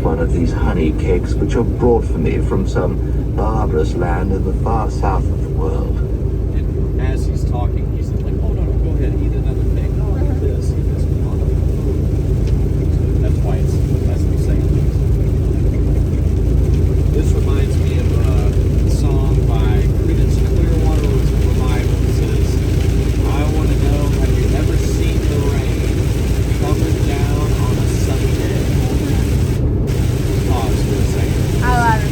one of these honey cakes which are brought for me from some barbarous land in the far south of the world. And as he's talking, he's like, oh, no, go ahead, eat another thing. No, eat this, come on. So that's why it has to be saying things. This reminds me of a song by Creedence Clearwater Revival. It says, I want to know, have you ever seen the rain coming down on a sunny day? Pause for a second. I love it.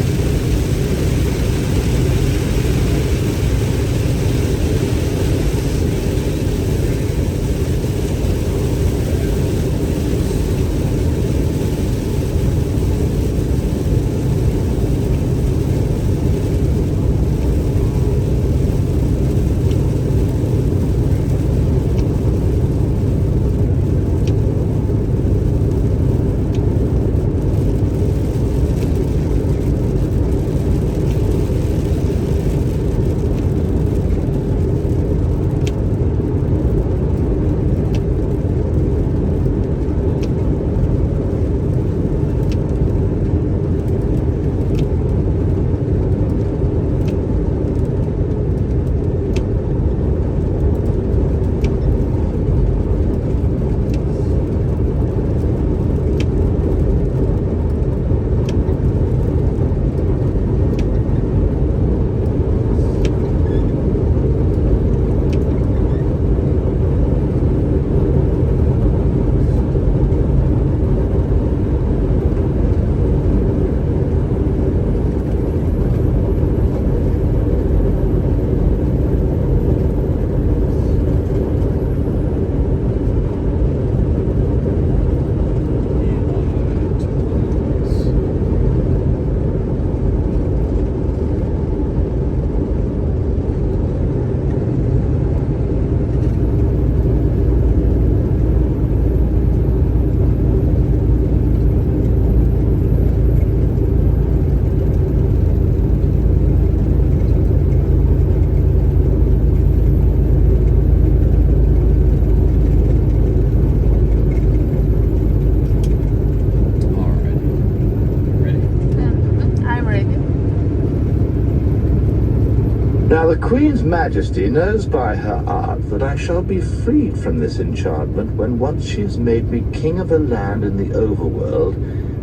Now the Queen's Majesty knows by her art that I shall be freed from this enchantment when once she has made me king of a land in the overworld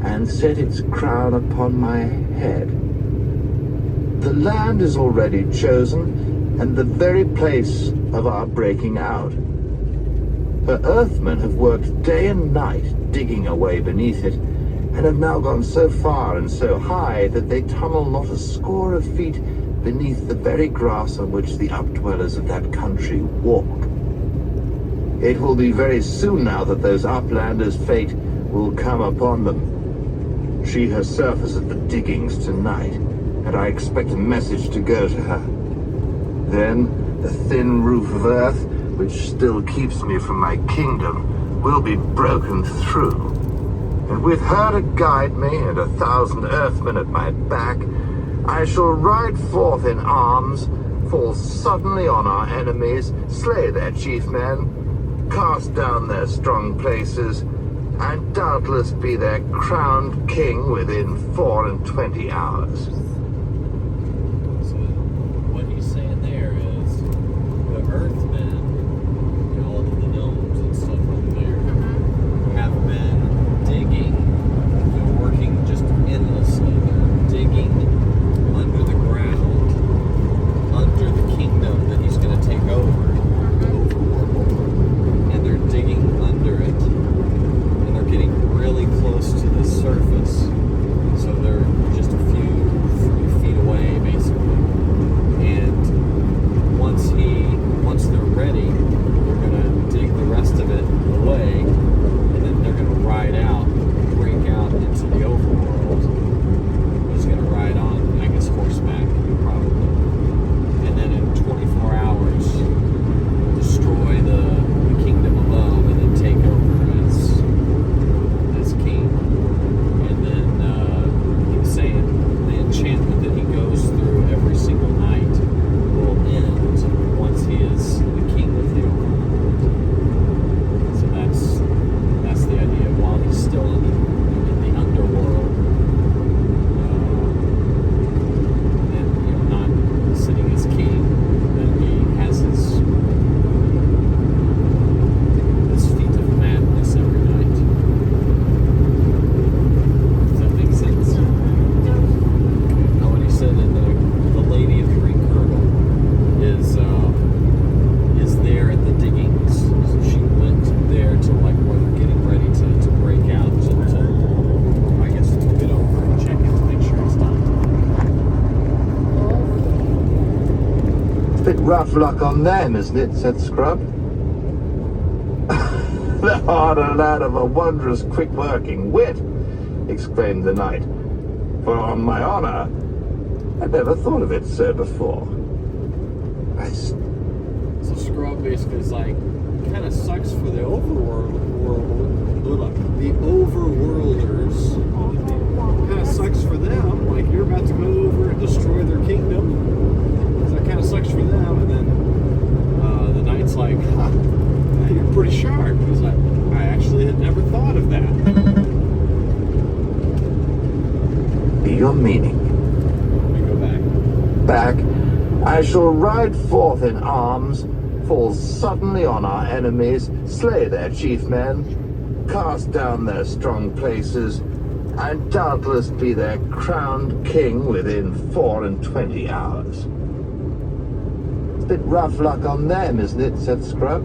and set its crown upon my head. The land is already chosen and the very place of our breaking out. Her earthmen have worked day and night digging away beneath it and have now gone so far and so high that they tunnel not a score of feet beneath the very grass on which the updwellers of that country walk. It will be very soon now that those uplanders' fate will come upon them. She herself is at the diggings tonight, and I expect a message to go to her. Then the thin roof of earth, which still keeps me from my kingdom, will be broken through. And with her to guide me and 1,000 earthmen at my back, I shall ride forth in arms, fall suddenly on our enemies, slay their chief men, cast down their strong places, and doubtless be their crowned king within 24 hours. So what he's saying there is the Earthmen, all of the gnomes and stuff over there, have been digging and working just endlessly. They're digging under the ground, under the kingdom that he's going to take over, and they're digging under it, and they're getting really close to the surface, so they're just a few feet away, basically. And once they're Bit rough luck on them, isn't it? Said Scrub. Thou art a lad of a wondrous quick-working wit, exclaimed the knight. For on my honor, I never thought of it so before. So Scrub basically is like, kind of sucks for the overworlders. Kind of sucks for them. Like, you're about to go over and destroy their kingdom. So that kind of sucks for them. And then the knight's like, ha, you're pretty sharp. He's like, I actually had never thought of that. Be your meaning. Let me go back. Back, I shall ride forth in arms, fall suddenly on our enemies, slay their chief men, cast down their strong places, and doubtless be their crowned king within 24 hours. It's a bit rough luck on them, isn't it? Said Scrub.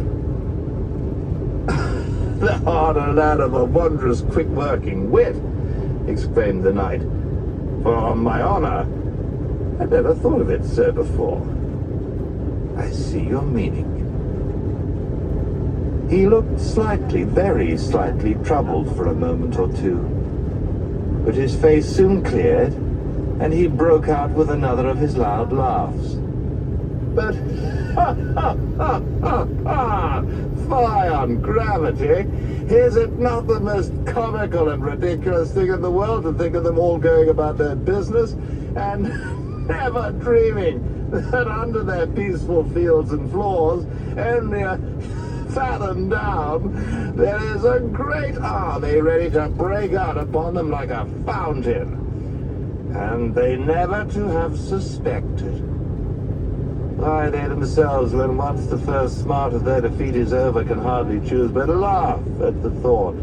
Thou art a lad of a wondrous quick-working wit, exclaimed the knight. For on my honor, I never thought of it so before. I see your meaning. He looked slightly, very slightly troubled for a moment or two. But his face soon cleared, and he broke out with another of his loud laughs. But, fie on gravity! Is it not the most comical and ridiculous thing in the world to think of them all going about their business, and never dreaming that under their peaceful fields and floors, only a fathom down, there is a great army ready to break out upon them like a fountain, and they never to have suspected. Why, they themselves, when once the first smart of their defeat is over, can hardly choose but laugh at the thought.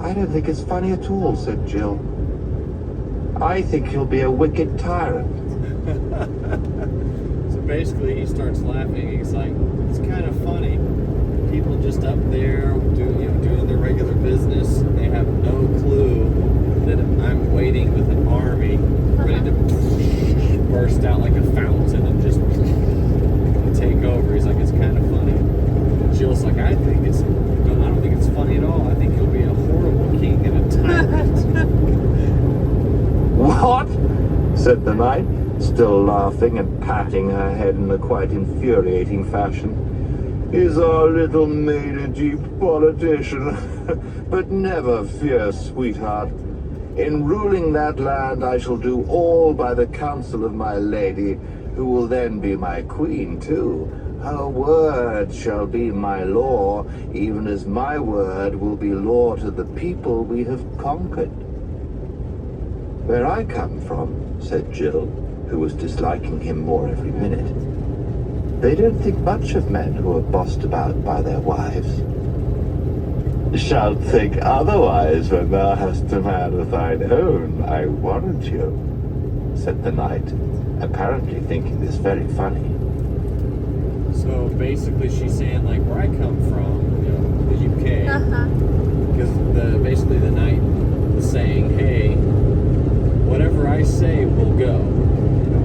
I don't think it's funny at all, said Jill. I think he'll be a wicked tyrant. So basically he starts laughing. He's like, it's kind of funny. People just up there doing their regular business, they have no clue that I'm waiting with an army ready to burst out like a fountain and just take over. He's like, it's kind of funny. Jill's like, I don't think it's funny at all. I think he'll be a horrible king and a tyrant. What? Said the knight, still laughing and patting her head in a quite infuriating fashion. Is our little maid a deep politician? But never fear, sweetheart. In ruling that land, I shall do all by the counsel of my lady, who will then be my queen, too. Her word shall be my law, even as my word will be law to the people we have conquered. Where I come from, said Jill, who was disliking him more every minute, they don't think much of men who are bossed about by their wives. Shalt think otherwise when thou hast a man of thine own, I warrant you, said the knight, apparently thinking this very funny. So basically she's saying, like, where I come from, the UK, because basically the knight was saying, hey, whatever I say will go.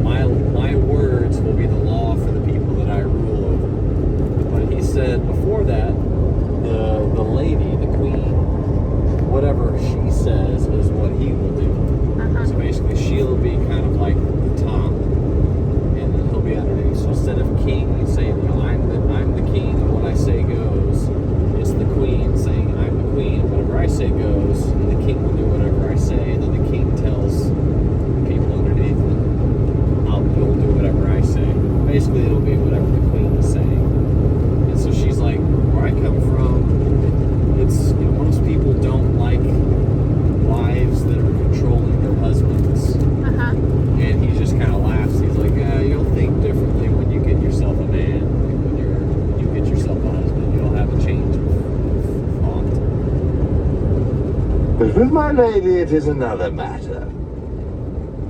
My words will be the law for the people that I rule over. But he said before that, the lady, the queen, whatever she says is what he will do. So basically she'll be kind of like the top, and then he'll be underneath. So instead of king, he's saying, I'm the king, and what I say goes. It's the queen saying, I'm the queen, whatever I say goes, and the king will do whatever I say, and then the king tells the people underneath that you'll do whatever I say. Basically it'll be whatever the queen is saying. And so she's like, where I come from, it's, most people don't like wives that are controlling their husbands. And he just kind of laughs. He's like, you'll think differently when you get yourself a man. When you get yourself a husband, you'll have a change of thought. But with my lady it is another matter.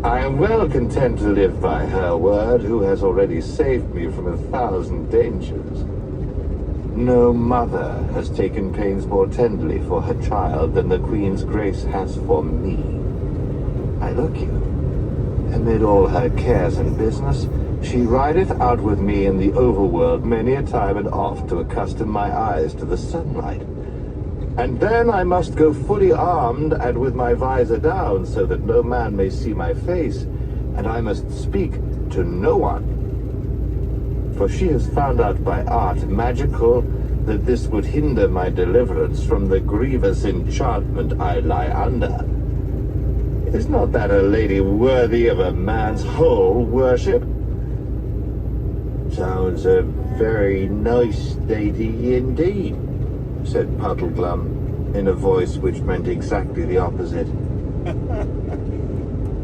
I am well content to live by her word, who has already saved me from 1,000 dangers. No mother has taken pains more tenderly for her child than the Queen's grace has for me. I look you. amid all her cares and business, she rideth out with me in the overworld many a time and oft to accustom my eyes to the sunlight. And then I must go fully armed and with my visor down, so that no man may see my face, and I must speak to no one. For she has found out by art magical that this would hinder my deliverance from the grievous enchantment I lie under. Is not that a lady worthy of a man's whole worship? Sounds a very nice lady indeed, said Puddleglum in a voice which meant exactly the opposite.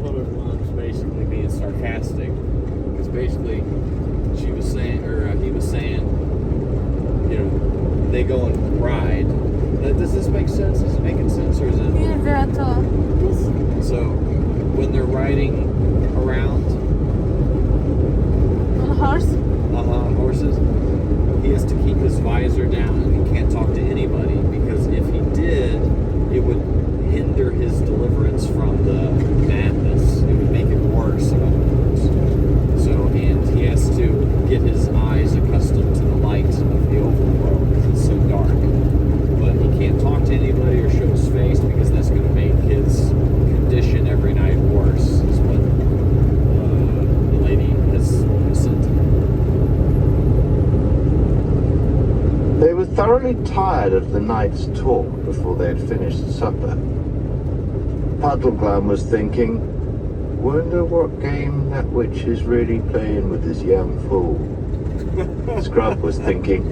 Puddleglum's basically being sarcastic, because basically she was saying, or he was saying, you know, they go and ride. Does this make sense? Is it making sense, or is it? So when they're riding around on a horse, on horses, he has to keep his visor down and he can't talk to anybody, because if he did, it would hinder his deliverance from the madness. It would make it worse, in other words. So, and he has to get his eyes accustomed to the light of the overworld because it's so dark. But he can't talk to anybody or show his face, because that's going to make his condition every night worse, is what the lady has said to him. They were thoroughly tired of the night's talk before they had finished supper. Puddleglum was thinking, wonder what game that witch is really playing with this young fool. Scrub was thinking,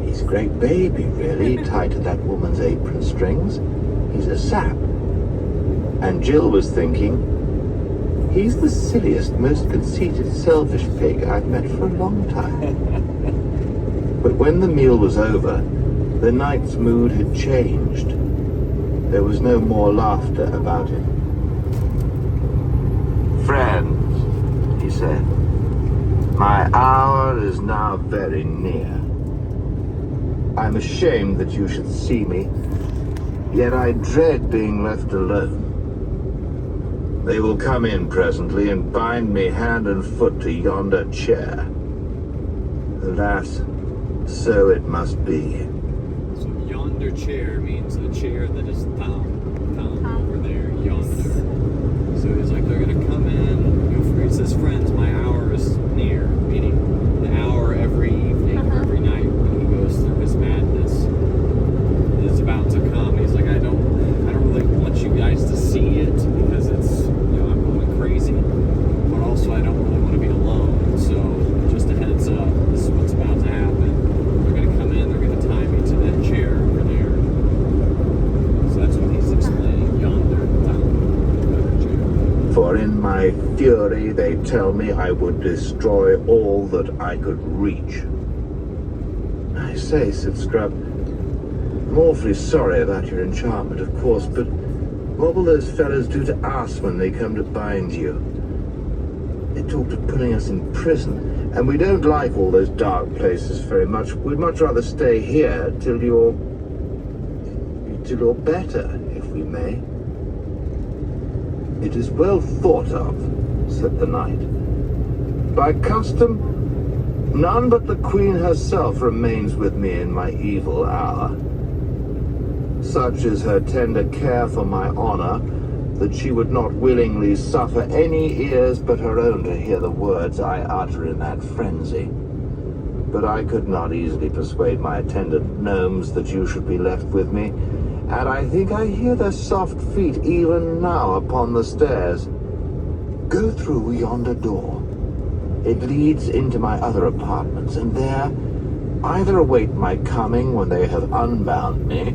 he's a great baby, really, tied to that woman's apron strings. He's a sap. And Jill was thinking, he's the silliest, most conceited, selfish pig I've met for a long time. But when the meal was over, the knight's mood had changed. There was no more laughter about it. Friends, he said, my hour is now very near. I'm ashamed that you should see me, yet I dread being left alone. They will come in presently and bind me hand and foot to yonder chair. Alas, so it must be. So yonder chair means the chair that is thumb over there, yonder. So it's like they're going to come in. He says, friends, my hour is near, meaning the hour every evening, or every night when he goes through his madness is about to come. He's like, I don't really want you guys to see it, because it's, you know, I'm going crazy, but also I don't really want to be alone. So just a heads up, this is what's about to happen. They're going to come in, they're going to tie me to that chair over there. So that's what he's explaining, yonder chair. For in my fury they tell me I would destroy all that I could reach. I say, said Scrub, I'm awfully sorry about your enchantment, of course, but what will those fellows do to us when they come to bind you? They talked of putting us in prison, and we don't like all those dark places very much. We'd much rather stay here till you're better, if we may. It is well thought of, said the knight. By custom, none but the queen herself remains with me in my evil hour. Such is her tender care for my honor, that she would not willingly suffer any ears but her own to hear the words I utter in that frenzy. But I could not easily persuade my attendant gnomes that you should be left with me, and I think I hear their soft feet even now upon the stairs. Go through yonder door. It leads into my other apartments, and there either await my coming when they have unbound me,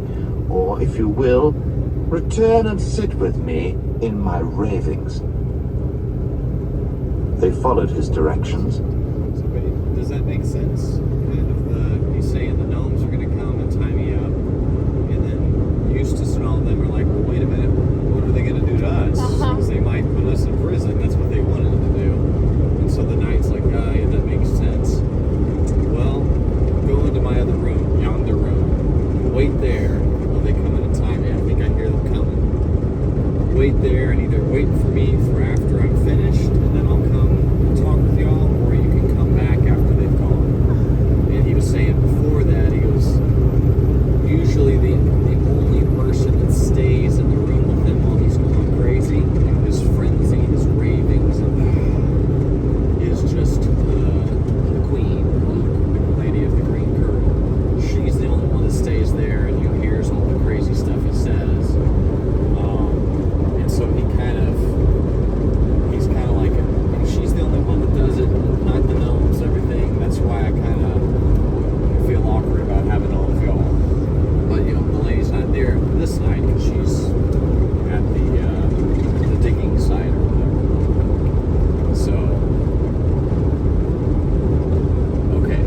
or, if you will, return and sit with me in my ravings. They followed his directions. So, wait, does that make sense? Kind of he's saying the gnomes are going to come and tie me up, and then Eustace and all of them are like, well, wait a minute, what are they going to do to us? Because they might put us in prison. That's what they wanted to do. And so the knight's like, yeah, that makes sense. Well, go into my other room, yonder room. Wait there while they come in and tie me. I think I hear them coming. wait there and either wait for me for after I'm finished, and then I'll come and talk with y'all, or you can come back after they've gone. And he was saying before that, he goes, usually the only person that stays in the room with him while he's going crazy, and his frenzy, his ravings, is just the queen, the lady of the green kirtle. She's the only one that stays there, and hears all the crazy stuff he says. And so he's kind of like, she's the only one that does it, not the gnomes, everything. That's why I kind of feel awkward about having all of y'all. But the lady's not there this night because she's at the digging site or whatever. So, okay.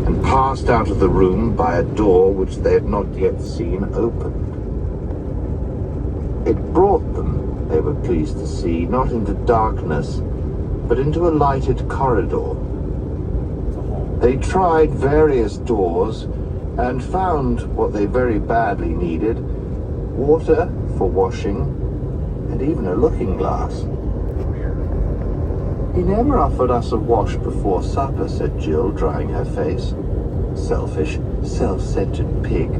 And passed out of the room by a door which they had not yet seen opened. It brought them, they were pleased to see, not into darkness, but into a lighted corridor. They tried various doors and found what they very badly needed: water for washing and even a looking glass. He never offered us a wash before supper, said Jill, drying her face. Selfish, self-centered pig.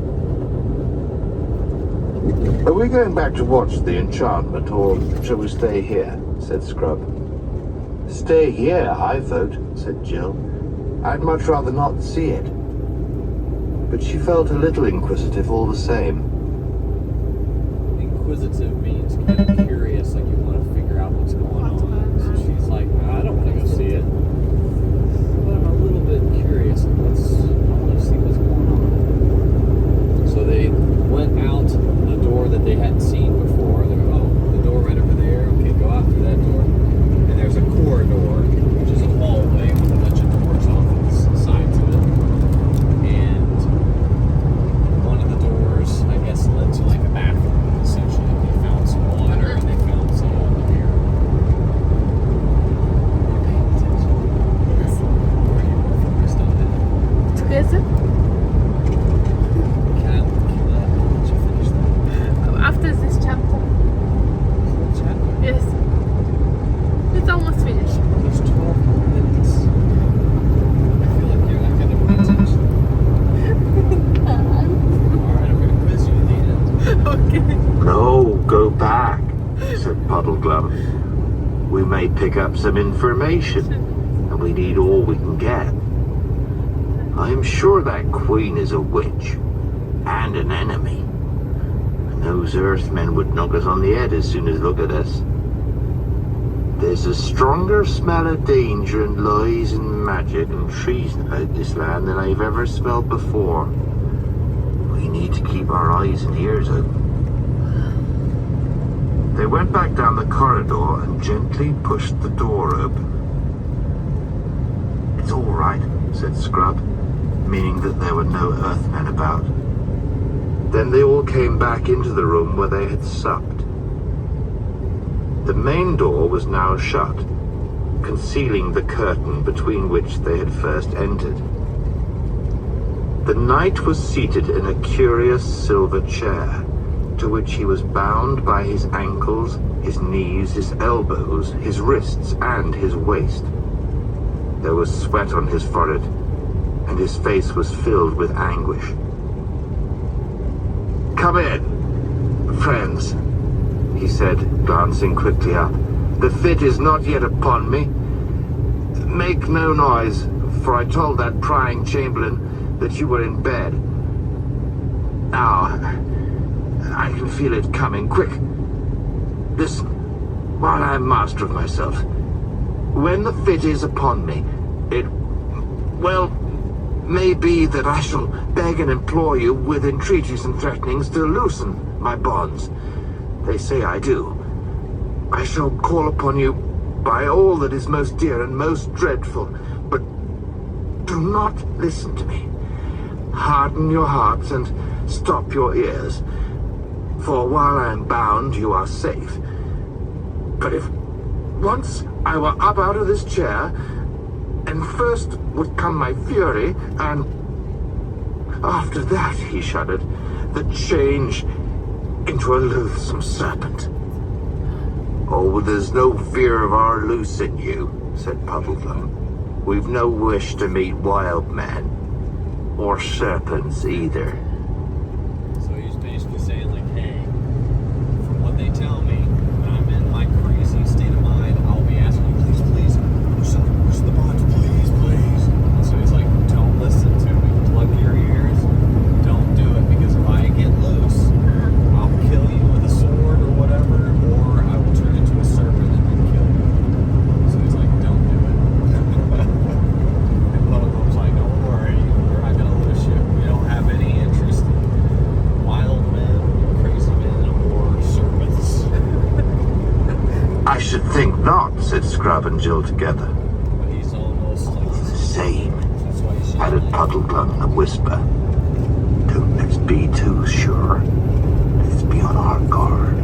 Are we going back to watch the enchantment, or shall we stay here? Said Scrub. Stay here, I vote, said Jill. I'd much rather not see it. But she felt a little inquisitive all the same. Inquisitive means kind of curious, like you want to figure out what's going on. So she's like, I don't want to go see it, but I'm a little bit curious. I want to see what's going on. So they went out the door that they hadn't seen before. They go, oh, the door right over there. Okay, go out through that door. And there's a corridor, which is a hallway with a bunch of doors off the side to it. And one of the doors, I guess, led to like a bathroom, essentially. They found some water and they found some on the mirror. You're paying attention. Yes. Or are you more focused on that? Together? Can I let you finish that? After this chapter. Whole chapter? Yes. It's almost finished. There's 12 more minutes. I feel like you're not going to pay attention. Alright, I'm going to quiz you at the end. Okay. No, go back, said Puddleglum. We may pick up some information, and we need all we can get. I'm sure that queen is a witch, and an enemy. And those Earthmen would knock us on the head as soon as look at us. There's a stronger smell of danger and lies and magic and treason about this land than I've ever smelled before. We need to keep our eyes and ears open. They went back down the corridor and gently pushed the door open. It's all right, said Scrub, meaning that there were no Earthmen about. Then they all came back into the room where they had supped. The main door was now shut, concealing the curtain between which they had first entered. The knight was seated in a curious silver chair, to which he was bound by his ankles, his knees, his elbows, his wrists, and his waist. There was sweat on his forehead, and his face was filled with anguish. Come in, friends, he said, glancing quickly up. The fit is not yet upon me. Make no noise, for I told that prying chamberlain that you were in bed. Now, I can feel it coming. Quick, listen, while I am master of myself. When the fit is upon me, well, may be that I shall beg and implore you with entreaties and threatenings to loosen my bonds. They say I do. I shall call upon you by all that is most dear and most dreadful, but do not listen to me. Harden your hearts and stop your ears, for while I am bound, you are safe. But if once I were up out of this chair, and first would come my fury, and after that, he shuddered, the change into a loathsome serpent. Oh, there's no fear of our loose in you, said Puddleglum. We've no wish to meet wild men, or serpents either. So he's basically saying, like, hey, from what they tell me, when I'm in my crazy state of mind, I'll be asking you, please, please, push the buttons, please, please. And so he's like, don't listen to me. Plug your ears. Don't do it, because if I get loose, I'll kill you with a sword or whatever, or I will turn into a serpent and then kill you. So he's like, don't do it. And Puddleglum's like, don't worry, we're not going to lose you. We don't have any interest in wild men, crazy men, or serpents. I should think not, said Scrub and Jill together. But he's almost like, The same, that's why he's added Puddleglum in a whisper. Don't let's be too sure. Let's be on our guard.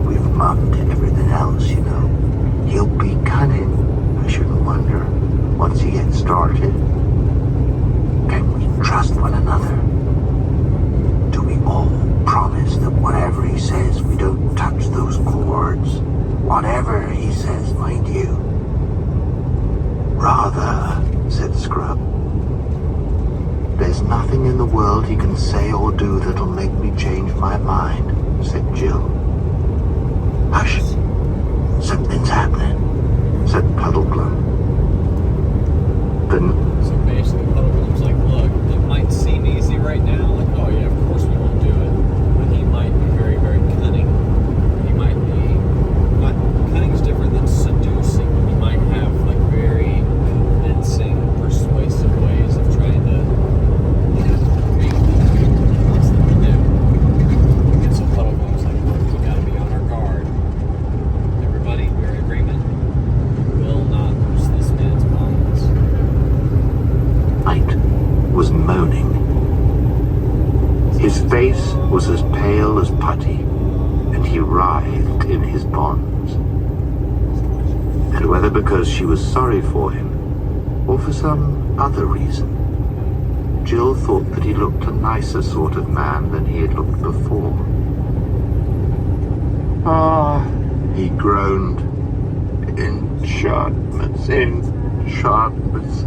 We've mugged everything else, you know. He'll be cunning, I shouldn't wonder, once he gets started. Can we trust one another? Do we all promise that whatever he says, we don't touch those cords? Whatever he says, mind you. Rather, said Scrub. There's nothing in the world he can say or do that'll make me change my mind, said Jill. Hush. Something's happening, said Puddleglum. Then So basically, Puddleglum's like, look, it might seem easy right now, like, oh yeah, of course we won't do it. But he might be very, very cunning. He might be, not, cunning's different than seducing. He might have, like, very convincing, persuasive ways of trying to make what he wants them to do. And so Puddleglum's like, look, we gotta be on our guard. Everybody, we're in agreement. Will not lose this man's bonds. Knight was moaning. His face was as pale as putty, and he writhed in his bonds. And whether because she was sorry for him, or for some other reason, Jill thought that he looked a nicer sort of man than he had looked before. Ah, he groaned. Enchantments, enchantments.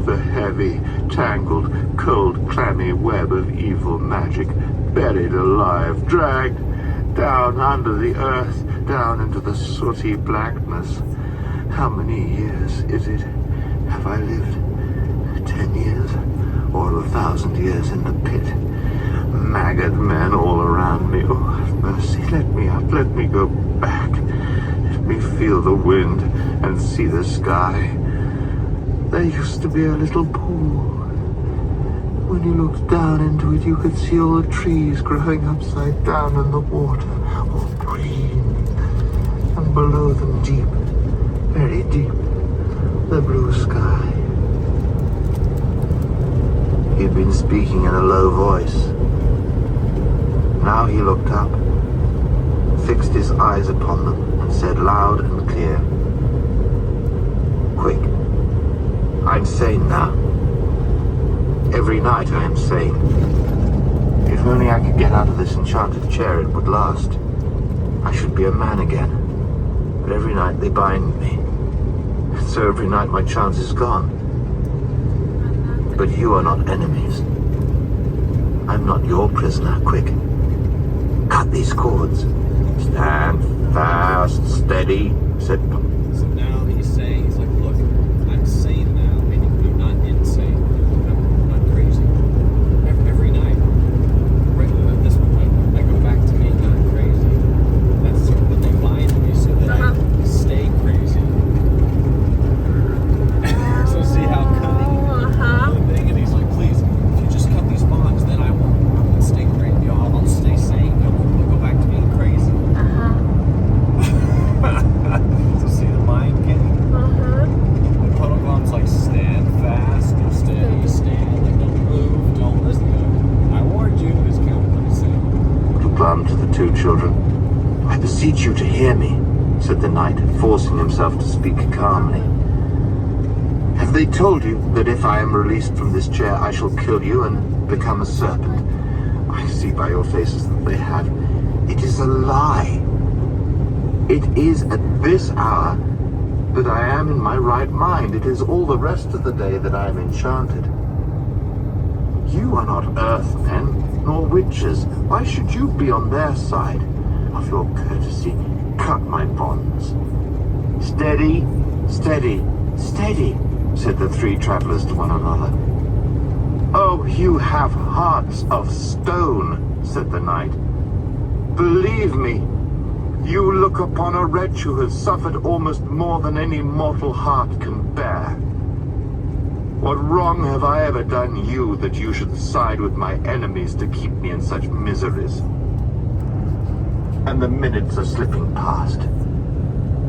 The heavy, tangled, cold, clammy web of evil magic, buried alive, dragged down under the earth, down into the sooty blackness. How many years is it? Have I lived? 10 years? Or 1,000 years in the pit? Maggot men all around me. Oh, have mercy, let me up, let me go back. Let me feel the wind and see the sky. There used to be a little pool. When you looked down into it, you could see all the trees growing upside down in the water, all green. And below them, deep, very deep, the blue sky. He'd been speaking in a low voice. Now he looked up, fixed his eyes upon them, and said loud and clear, "Quick, I'm sane now. Every night I am sane. If only I could get out of this enchanted chair, it would last. I should be a man again. But every night they bind me. So every night my chance is gone. But you are not enemies. I'm not your prisoner. Quick, cut these cords." "Stand fast, steady," said So now he's saying, he's like, look, I'm sane now, meaning I'm not insane. I'm not crazy. Every night, right at this point, I go back to being not crazy. That's what they bind me so that I stay crazy. So see how cunning the thing, and he's like, please, if you just cut these bonds, then I won't stay crazy. I'll stay sane. I won't go back to being crazy. So see the mind game? The Puddleglum's like, stand fast, or steady, stand, like, don't move, don't listen to him. I warned you, is kind of what he's saying. Puddleglum to the two children. "I beseech you to hear me," said the knight, forcing himself to speak calmly. "Have they told you that if I am released from this chair, I shall kill you and become a serpent? I see by your faces that they have. It is a lie. It is at this hour that I am in my right mind. It is all the rest of the day that I am enchanted. You are not earthmen, nor witches. Why should you be on their side? Of your courtesy, cut my bonds. Steady, steady, steady, said the three travelers to one another. Oh, you have hearts of stone, said the knight. Believe me, you look upon a wretch who has suffered almost more than any mortal heart can bear. What wrong have I ever done you that you should side with my enemies to keep me in such miseries? And the minutes are slipping past.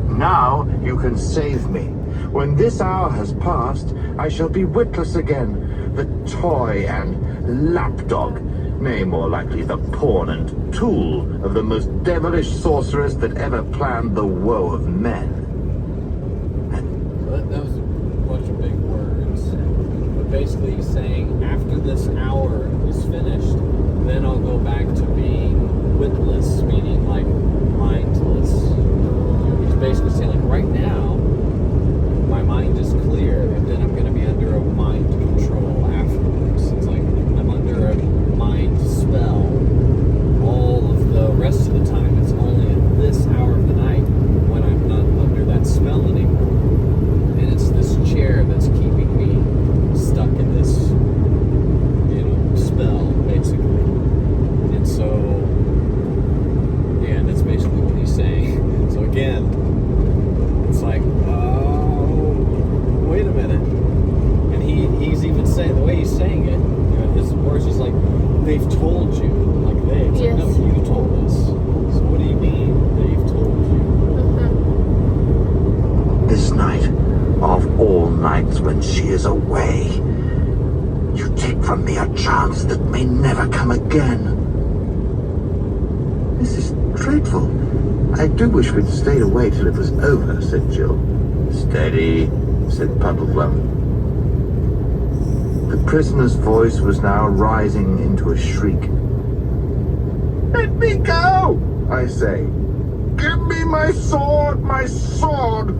Now you can save me. When this hour has passed, I shall be witless again, the toy and lapdog, nay, more likely the pawn and tool of the most devilish sorceress that ever planned the woe of men. That was a bunch of big words. But basically he's saying, after this hour is finished, then I'll go back to being witless, meaning like mindless. He's basically saying, like, right now, my mind is clear, and then I'm going to be under a mind control afterwards. It's like I'm under a mind spell all of the rest of the time. It's only at this hour of the night when I'm not under that spell anymore. And it's this chair that's keeping me stuck in this, spell, basically. And so, yeah, that's basically what he's saying. So again, it's like, wait a minute. And he's even saying, the way he's saying it, his words is like, they've told you. Like, it's yes. like, no, you told us. So what do you mean they've told you? This night, of all nights when she is away, you take from me a chance that may never come again. This is dreadful. I do wish we'd stayed away till it was over, said Jill. Steady, said Puddleglum. The prisoner's voice was now rising into a shriek. Let me go, I say. Give me my sword, my sword!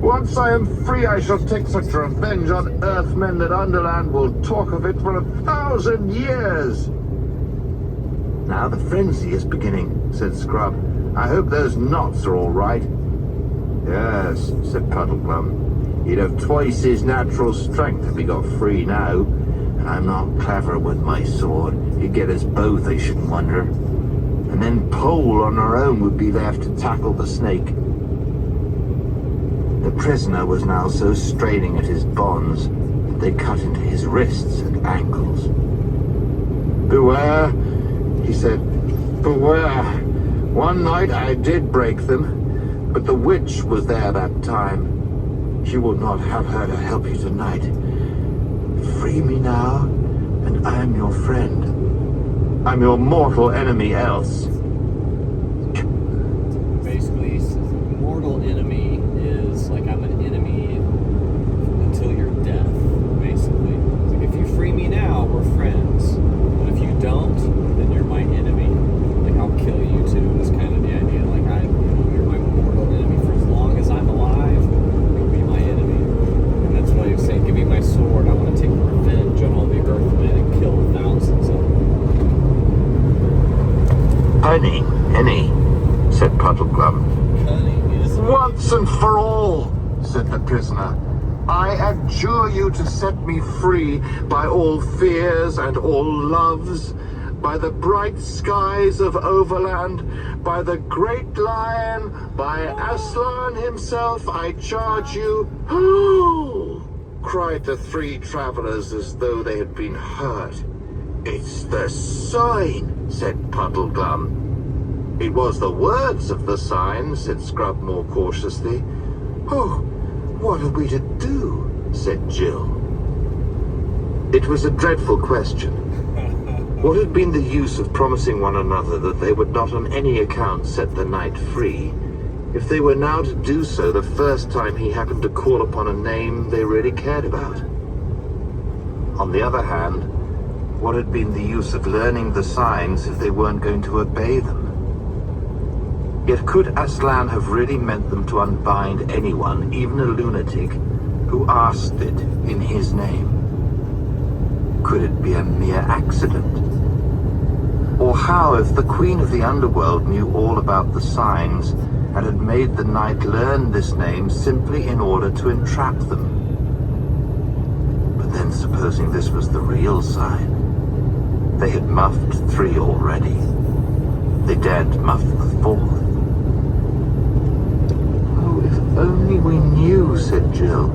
Once I am free, I shall take such revenge on Earthmen that Underland will talk of it for 1,000 years. Now the frenzy is beginning, said Scrub. I hope those knots are all right. Yes, said Puddleglum. He'd have twice his natural strength if he got free now. And I'm not clever with my sword. He'd get us both, I shouldn't wonder. And then Pole on her own would be left to tackle the snake. The prisoner was now so straining at his bonds that they cut into his wrists and ankles. Beware, he said, beware. One night I did break them, but the witch was there that time. You will not have her to help you tonight. Free me now, and I am your friend. I'm your mortal enemy else. Basically, mortal enemy is like I'm an enemy until your death, basically. It's like if you free me now, we're friends. But if you don't, then you're my enemy. Like I'll kill you too, is kind of the idea. Like you're my mortal enemy for as long as I'm alive, you'll be my enemy. And that's why he's saying, give me my sword, I want to take revenge on all the Earthmen and kill thousands of them. Henny, said Puddleglum. Cunning. Once and for all, said the prisoner, I adjure you to set me free by all fears and all loves, by the bright skies of Overland, by the great lion, by Aslan himself, I charge you. Oh! Cried the three travelers as though they had been hurt. It's the sign, said Puddleglum. It was the words of the sign, said Scrub more cautiously. Oh, what are we to do? Said Jill. It was a dreadful question. What had been the use of promising one another that they would not on any account set the knight free, if they were now to do so the first time he happened to call upon a name they really cared about? On the other hand, what had been the use of learning the signs if they weren't going to obey them? Yet could Aslan have really meant them to unbind anyone, even a lunatic, who asked it in his name? Could it be a mere accident? Or how if the Queen of the Underworld knew all about the signs and had made the knight learn this name simply in order to entrap them? But then supposing this was the real sign? They had muffed 3 already. They daren't muff the 4th. Oh, if only we knew, said Jill.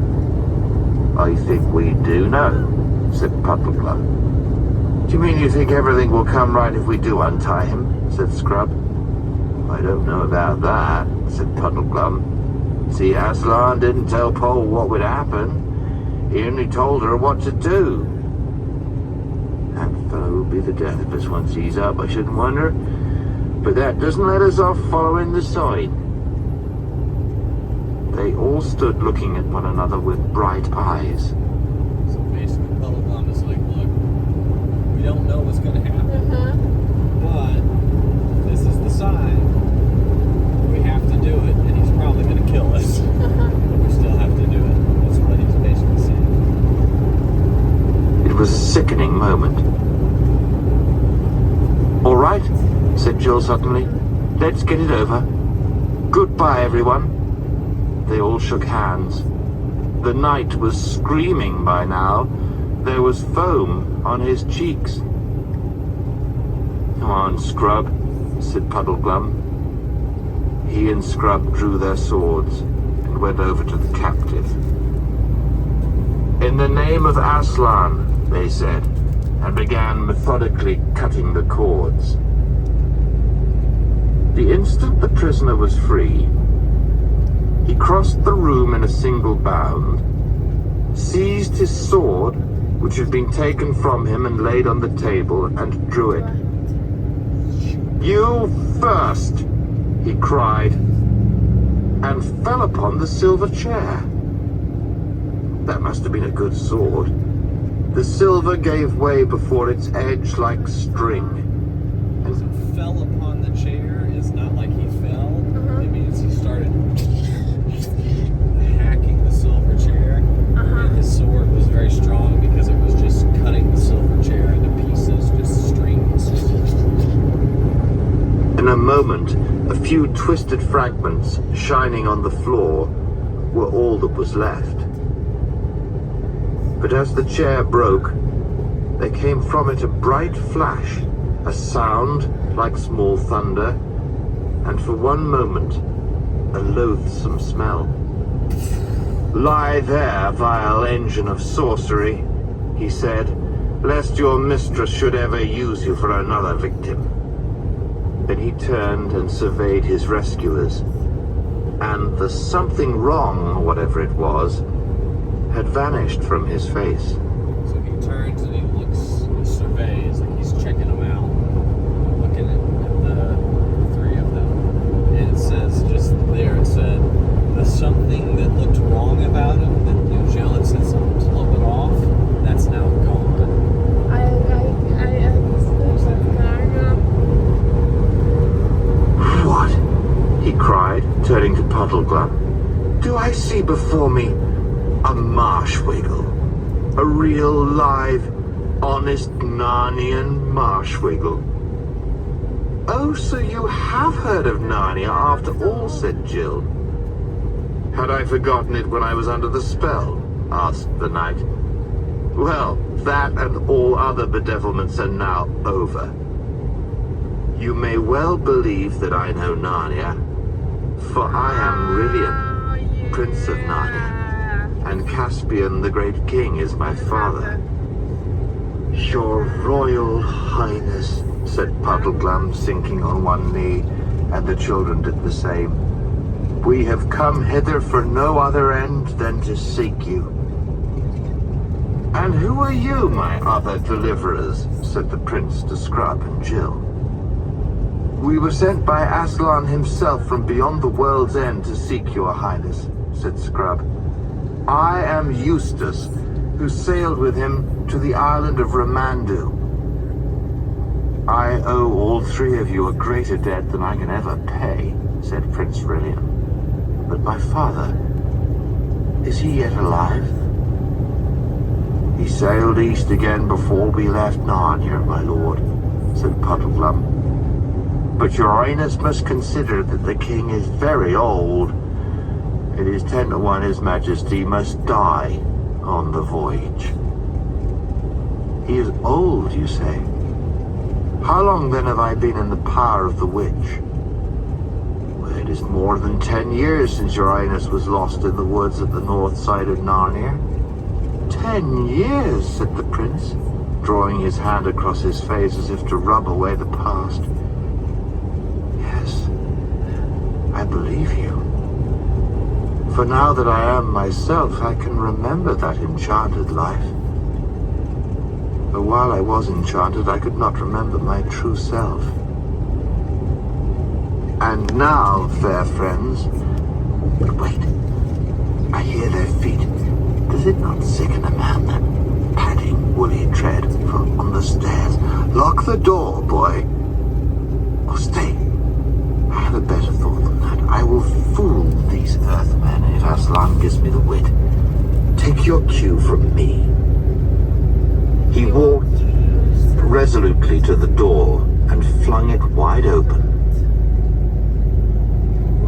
I think we do know, said Puddleglum. Do you mean you think everything will come right if we do untie him? Said Scrub. I don't know about that, said Puddleglum. See, Aslan didn't tell Pole what would happen. He only told her what to do. That fellow will be the death of us once he's up, I shouldn't wonder. But that doesn't let us off following the sign. They all stood looking at one another with bright eyes. So basically, Puddleglum is like, look, we don't know what's going to happen, but this is the sign. We have to do it, and he's probably going to kill us. But we still have to do it. That's what he's basically saying. It was a sickening moment. All right, said Jill suddenly. Let's get it over. Goodbye, everyone. They all shook hands. The knight was screaming by now. There was foam on his cheeks. Come on, Scrub, said Puddleglum. He and Scrub drew their swords and went over to the captive. In the name of Aslan, they said, and began methodically cutting the cords. The instant the prisoner was free, he crossed the room in a single bound, seized his sword, which had been taken from him and laid on the table, and drew it. You first, he cried, and fell upon the silver chair. That must have been a good sword. The silver gave way before its edge like string. As it fell upon the chair, it's not like he fell. It means he started hacking the silver chair. And his sword was very strong because it was just cutting the silver chair into pieces, just strings. In a moment, a few twisted fragments shining on the floor were all that was left. But as the chair broke, there came from it a bright flash, a sound like small thunder, and for one moment, a loathsome smell. Lie there, vile engine of sorcery, he said, lest your mistress should ever use you for another victim. Then he turned and surveyed his rescuers, and the something wrong, whatever it was, had vanished from his face. So he turns and he looks and surveys, like he's checking them out, looking at the 3 of them. And it says, just there, it said, the something that looked wrong about him, that Jill had said something's a little bit off, that's now gone. What? He cried, turning to Puddleglum. Do I see before me a marshwiggle? A real, live, honest Narnian marshwiggle? Oh, so you have heard of Narnia after all, said Jill. Had I forgotten it when I was under the spell? Asked the knight. Well, that and all other bedevilments are now over. You may well believe that I know Narnia, for I am Rilian, Prince of Narnia, and Caspian the Great King is my father. Your Royal Highness, said Puddleglum, sinking on one knee, and the children did the same. We have come hither for no other end than to seek you. And who are you, my other deliverers? Said the prince to Scrub and Jill. We were sent by Aslan himself from beyond the world's end to seek your highness, said Scrub. I am Eustace, who sailed with him to the island of Ramandu. I owe all three of you a greater debt than I can ever pay, said Prince Rilian. But my father, is he yet alive? He sailed east again before we left Narnia, my lord, said Puddleglum. But your highness must consider that the king is very old. It is 10 to 1 his majesty must die on the voyage. He is old, you say? How long then have I been in the power of the witch? Well, it is more than 10 years since your highness was lost in the woods at the north side of Narnia. 10 years, said the prince, drawing his hand across his face as if to rub away the past. Yes, I believe you. For now that I am myself, I can remember that enchanted life. But while I was enchanted, I could not remember my true self. And now, fair friends... But wait, I hear their feet. Does it not sicken a man, that padding, woolly tread on the stairs? Lock the door, boy. Oh, stay. I have a better thought than that. I will fool these earthmen if Aslan gives me the wit. Take your cue from me. He walked resolutely to the door and flung it wide open.